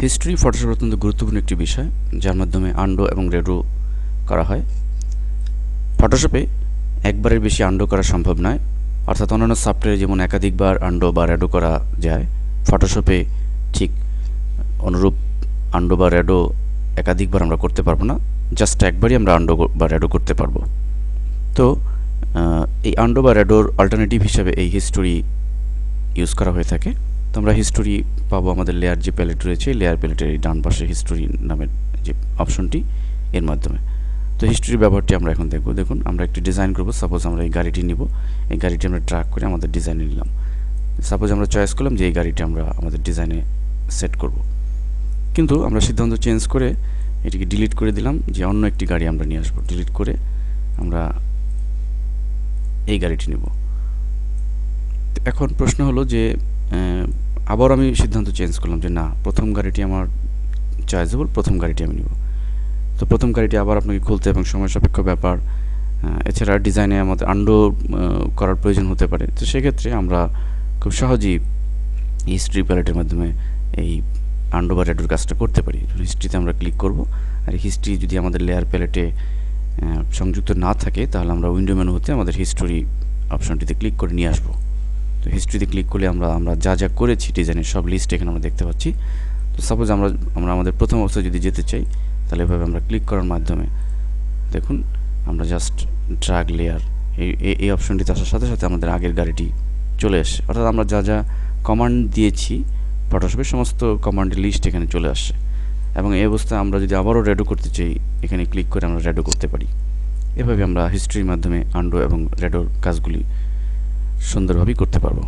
History Photoshop অত্যন্ত গুরুত্বপূর্ণ একটি বিষয়, যার মাধ্যমে আন্ডো এবং রেডো করা হয়। ফটোশপে একবারের বেশি আন্ডো করা সম্ভব নয়, অর্থাৎ অন্যান্য সফটওয়্যারে যেমন একাধিকবার আন্ডো বা রেডো করা যায়, ফটোশপে ঠিক অনুরূপ আন্ডো বা রেডো একাধিকবার আমরা করতে পারবো না, জাস্ট একবারই আমরা আন্ডো বা রেডো করতে পারবো। তো এই আন্ডো বা রেডোর অল্টারনেটিভ হিসাবে এই হিস্টোরি ইউজ করা হয়ে থাকে। তো আমরা হিস্টোরি পাবো আমাদের লেয়ার যে প্যালেট রয়েছে, লেয়ার প্যালেটের এই ডান পাশে হিস্টোরি নামের যে অপশনটি, এর মাধ্যমে। তো হিস্টোরি ব্যবহারটি আমরা এখন দেখব। দেখুন, আমরা একটি ডিজাইন করব। সাপোজ আমরা এই গাড়িটি নিব, এই গাড়িটি আমরা ড্র্যাগ করে আমাদের ডিজাইনে নিলাম। সাপোজ আমরা চয়েস করলাম যে এই গাড়িটি আমরা আমাদের ডিজাইনে সেট করব, কিন্তু আমরা সিদ্ধান্ত চেঞ্জ করে এটিকে ডিলিট করে দিলাম যে অন্য একটি গাড়ি আমরা নিয়ে আসবো। ডিলিট করে আমরা এই গাড়িটি নেব। এখন প্রশ্ন হলো যে আবার আমি সিদ্ধান্ত চেঞ্জ করলাম যে না, প্রথম গাড়িটি আমার চয়েসেবল, প্রথম গাড়িটি আমি নিব। তো প্রথম গাড়িটি আবার আপনাকে খুলতে এবং সময় সাপেক্ষ ব্যাপার, এছাড়া ডিজাইনে আমাদের আন্ডো করার প্রয়োজন হতে পারে। তো সেক্ষেত্রে আমরা খুব সহজেই হিস্ট্রি প্যালেটের মাধ্যমে এই আন্ডো বা রেডোর কাজটা করতে পারি। হিস্ট্রিতে আমরা ক্লিক করব, আর হিস্ট্রি যদি আমাদের লেয়ার প্যালেটে সংযুক্ত না থাকে, তাহলে আমরা উইন্ডো মেনু হতে আমাদের হিস্টোরি অপশনটিতে ক্লিক করে নিয়ে আসবো। তো হিস্ট্রিতে ক্লিক করলে আমরা যা যা করেছি ডিজাইনের সব লিস্ট এখানে আমরা দেখতে পাচ্ছি। তো সাপোজ আমরা আমাদের প্রথম অবস্থায় যদি যেতে চাই, তাহলে এভাবে আমরা ক্লিক করার মাধ্যমে দেখুন আমরা জাস্ট ড্র্যাগ লেয়ার এই অপশনটিতে আসার সাথে সাথে আমাদের আগের গাড়িটি চলে আসে, অর্থাৎ আমরা যা যা কমান্ড দিয়েছি ফটোশপের সমস্ত কমান্ডের লিস্ট এখানে চলে আসছে। এবং এই অবস্থায় আমরা যদি আবারও রেডো করতে চাই, এখানে ক্লিক করে আমরা রেডো করতে পারি। এভাবে আমরা হিস্ট্রির মাধ্যমে আন্ডো এবং রেডোর কাজগুলি সুন্দরভাবেই করতে পারবো।